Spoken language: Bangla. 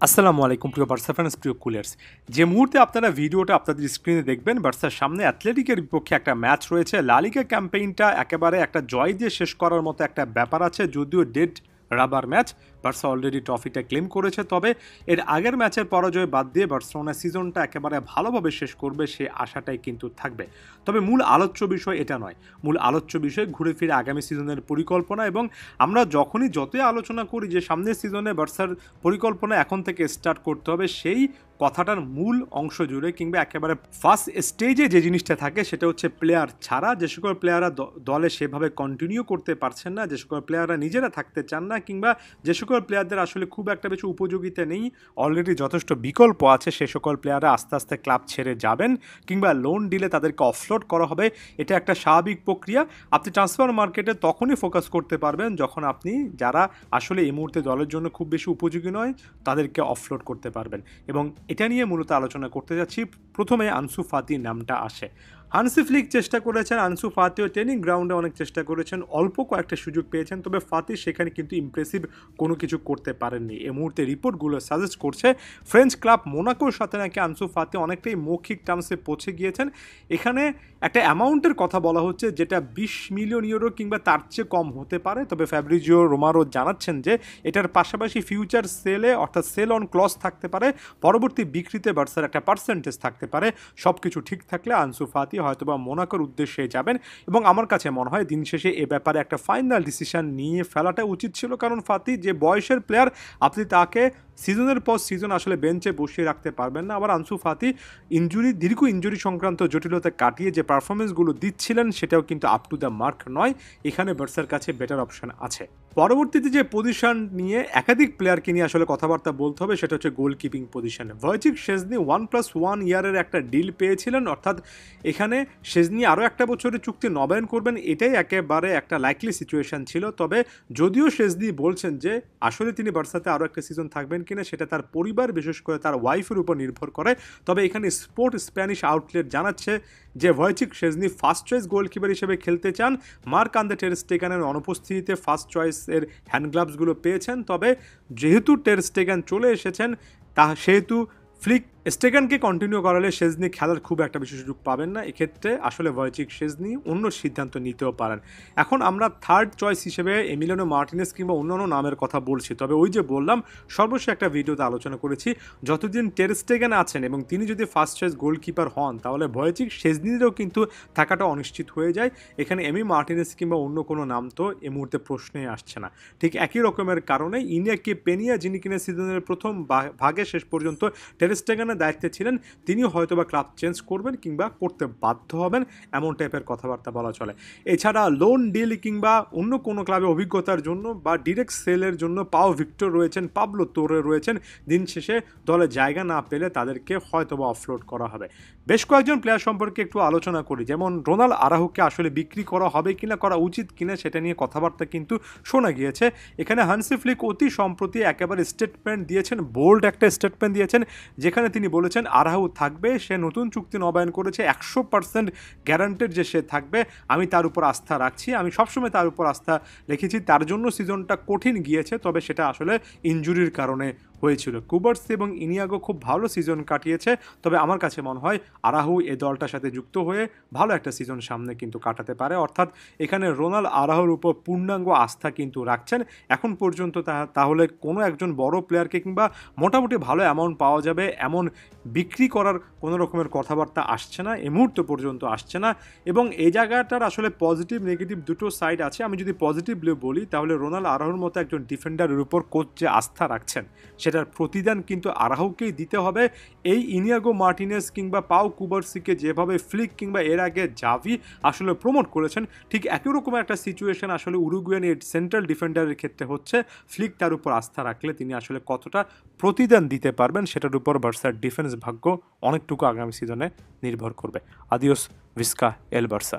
আসসালামু আলাইকুম প্রিয় বার্সা ফ্যান্স, প্রিয় কুলার্স। যে মুহূর্তে আপনারা ভিডিওটা আপনাদের স্ক্রিনে দেখবেন, বার্সার সামনে অ্যাথলেটিকের বিপক্ষে একটা ম্যাচ রয়েছে। লা লিগা ক্যাম্পেইনটা একেবারে একটা জয় দিয়ে শেষ করার মতো একটা ব্যাপার আছে। যদিও dead rubber match, Barca already ট্রফিটা ক্লেম করেছে, তবে এর আগের ম্যাচের পরাজয় বাদ দিয়ে বার্সেলোনা সিজনটা একেবারে ভালোভাবে শেষ করবে সে আশাটাই কিন্তু থাকবে। তবে মূল আলোচ্য বিষয় এটা নয়। মূল আলোচ্য বিষয় ঘুরে ফিরে আগামী সিজনের পরিকল্পনা, এবং আমরা যতই আলোচনা করি যে সামনের সিজনে বার্সার পরিকল্পনা এখন থেকে স্টার্ট করতে হবে, সেই কথাটার মূল অংশ জুড়ে কিংবা একেবারে ফার্স্ট স্টেজে যে জিনিসটা থাকে সেটা হচ্ছে প্লেয়ার ছাড়া। যে সকল প্লেয়াররা দলে সেভাবে কন্টিনিউ করতে পারছেন না, যে সকল প্লেয়াররা নিজেরা থাকতে চান না, কিংবা যে সকল প্লেয়ারদের আসলে খুব একটা বেশি উপযোগিতা নেই, অলরেডি যথেষ্ট বিকল্প আছে, সে সকল প্লেয়াররা আস্তে আস্তে ক্লাব ছেড়ে যাবেন কিংবা লোন ডিলে তাদেরকে অফলোড করা হবে। এটা একটা স্বাভাবিক প্রক্রিয়া। আপনি ট্রান্সফার মার্কেটে তখনই ফোকাস করতে পারবেন যখন আপনি যারা আসলে এই মুহূর্তে দলের জন্য খুব বেশি উপযোগী নয় তাদেরকে অফলোড করতে পারবেন। এবং এটা নিয়ে মূলত আলোচনা করতে যাচ্ছি। প্রথমে আনসু ফাতির নামটা আসে। হানসি ফ্লিক চেষ্টা করেছেন, আনসু ফাতিও ট্রেনিং গ্রাউন্ডে অনেক চেষ্টা করেছেন, অল্প কয়েকটা সুযোগ পেয়েছেন, তবে ফাতি সেখানে কিন্তু ইমপ্রেসিভ কোনো কিছু করতে পারেননি। এই মুহূর্তে রিপোর্টগুলো সাজেস্ট করছে ফ্রেঞ্চ ক্লাব মোনাকোর সাথে নাকি আনসু ফাতি অনেকটাই মৌখিক টার্মসে পৌঁছে গিয়েছেন। এখানে একটা অ্যামাউন্টের কথা বলা হচ্ছে যেটা 20 মিলিয়ন ইউরো কিংবা তার চেয়ে কম হতে পারে, তবে ফ্যাব্রিজিও রোমারো জানাচ্ছেন যে এটার পাশাপাশি ফিউচার সেলে অর্থাৎ সেল অন ক্লজ থাকতে পারে, পরবর্তী বিক্রিতে বার্সার একটা পার্সেন্টেজ থাকতে পারে। সব কিছু ঠিক থাকলে আনসু ফাতি হয়তোবা মোনাকোর উদ্দেশ্যে যাবেন, এবং আমার কাছে মনে হয় দিন শেষে এ ব্যাপারে একটা ফাইনাল ডিসিশন নিয়ে ফেলাটা উচিত ছিল। কারণ ফাতি যে বয়সের প্লেয়ার, আপনি তাকে সিজনের পর সিজন আসলে বেঞ্চে বসিয়ে রাখতে পারবেন না। আবার আনসু ফাতি দীর্ঘ ইঞ্জুরি সংক্রান্ত জটিলতা কাটিয়ে যে পারফরমেন্সগুলো দিচ্ছিলেন সেটাও কিন্তু আপ টু দ্য মার্ক নয়। এখানে বার্সার কাছে বেটার অপশন আছে। পরবর্তীতে যে পজিশন নিয়ে একাধিক প্লেয়ারকে নিয়ে আসলে কথাবার্তা বলতে হবে সেটা হচ্ছে গোলকিপিং পজিশনে। ভয়চিক শেজনি 1+1 ইয়ারের একটা ডিল পেয়েছিলেন, অর্থাৎ এখানে শেজনি আরও একটা বছরের চুক্তি নবায়ন করবেন, এটাই একেবারে একটা লাইকলি সিচুয়েশন ছিল। তবে যদিও শেজনি বলছেন যে আসলে তিনি বার্সাতে আরও একটা সিজন থাকবেন কিনা সেটা তার পরিবার, বিশেষ করে তার ওয়াইফের উপর নির্ভর করে। তবে এখানে স্পোর্ট স্প্যানিশ আউটলেট জানাচ্ছে যে ভয়চিক শেজনি ফার্স্ট চয়েস গোলকিপার হিসেবে খেলতে চান। মার্ক আন্দ্রে টের স্টেগানের অনুপস্থিতিতে ফার্স্ট চয়েসের হ্যান্ড গ্লাভসগুলো পেয়েছেন, তবে যেহেতু টের স্টেগান চলে এসেছেন সেহেতু ফ্লিক স্টেগানকে কন্টিনিউ করালে শেজনি খেলার খুব একটা বেশি সুযোগ পাবেন না। এক্ষেত্রে আসলে ভয়চিক শেজনি অন্য সিদ্ধান্ত নিতেও পারেন। এখন আমরা থার্ড চয়েস হিসেবে এমিলিয়ানো মার্টিনেজ কিংবা অন্যান্য নামের কথা বলছি, তবে ওই যে বললাম সর্বশেষ একটা ভিডিওতে আলোচনা করেছি, যতদিন টের স্টেগান আছেন এবং তিনি যদি ফার্স্ট চয়েস গোলকিপার হন তাহলে ভয়চিক শেজনিরও কিন্তু থাকাটা অনিশ্চিত হয়ে যায়। এখানে এমি মার্টিনেজ কিংবা অন্য কোনো নাম তো এই মুহূর্তে প্রশ্নে আসছে না। ঠিক একই রকমের কারণে ইনিয়াকি পেনিয়া, যিনি কিনা সিজনের প্রথম ভাগে শেষ পর্যন্ত টের স্টেগানের দায়িত্বে ছিলেন, তিনি হয়তোবা ক্লাব চেঞ্জ করবেন কিংবা করতে বাধ্য হবেন, এমন টাইপের কথাবার্তা বলা চলে। এছাড়া লোন ডিল কিংবা অন্য কোনো ক্লাবে অভিজ্ঞতার জন্য বা ডিরেক্ট সেলের জন্য পাও ভিক্টর রয়েছেন, পাবলো তোরে রয়েছেন। দিন শেষে দলে জায়গা না পেলে তাদেরকে হয়তোবা অফলোড করা হবে। বেশ কয়েকজন প্লেয়ার সম্পর্কে একটু আলোচনা করি, যেমন রোনাল আরাহুকে আসলে বিক্রি করা হবে কিনা, করা উচিত কিনা সেটা নিয়ে কথাবার্তা কিন্তু শোনা গিয়েছে। এখানে হানসি ফ্লিক অতি সম্প্রতি একেবারে স্টেটমেন্ট দিয়েছেন, বোল্ড একটা স্টেটমেন্ট দিয়েছেন, যেখানে তিনি বলেছেন আরাহু থাকবে, সে নতুন চুক্তি নবায়ন করেছে, 100% গ্যারান্টেড যে সে থাকবে, আমি তার উপর আস্থা রাখছি, আমি সবসময় তার উপর আস্থা রেখেছি। তার জন্য সিজনটা কঠিন গিয়েছে, তবে সেটা আসলে ইনজুরির কারণে হয়েছিল। কুবার্স এবং ইনিয়াগো খুব ভালো সিজন কাটিয়েছে, তবে আমার কাছে মনে হয় আরাহু এই দলটার সাথে যুক্ত হয়ে ভালো একটা সিজন সামনে কিন্তু কাটাতে পারে। অর্থাৎ এখানে রোনাল আরাহুর উপর পূর্ণাঙ্গ আস্থা কিন্তু রাখছেন এখন পর্যন্ত। তাহলে কোনো একজন বড় প্লেয়ারকে কিংবা মোটামুটি ভালো অ্যামাউন্ট পাওয়া যাবে এমন বিক্রি করার কোনো রকমের কথাবার্তা আসছে না, এই মুহূর্ত পর্যন্ত আসছে না। এবং এই জায়গাটার আসলে পজিটিভ নেগেটিভ দুটো সাইড আছে। আমি যদি পজিটিভলি বলি তাহলে রোনাল আরাহুর মতো একজন ডিফেন্ডারের উপর কোচ যে আস্থা রাখছেন সেটার প্রতিদান কিন্তু আরাহুকেই দিতে হবে। এই ইনিয়াগো মার্টিনেজ কিংবা পাও কুবার্সিকে যেভাবে ফ্লিক কিংবা এর আগে জাভি আসলে প্রমোট করেছেন, ঠিক একই রকম একটা সিচুয়েশন আসলে উরুগুয়ান এই সেন্ট্রাল ডিফেন্ডারের ক্ষেত্রে হচ্ছে। ফ্লিক তার উপর আস্থা রাখলে তিনি আসলে কতটা প্রতিদান দিতে পারবেন সেটার উপর বার্সার ডিফেন্স ভাগ্য অনেকটুকু আগামী সিজনে নির্ভর করবে। আদিওস ভিস্কা এল বার্সা।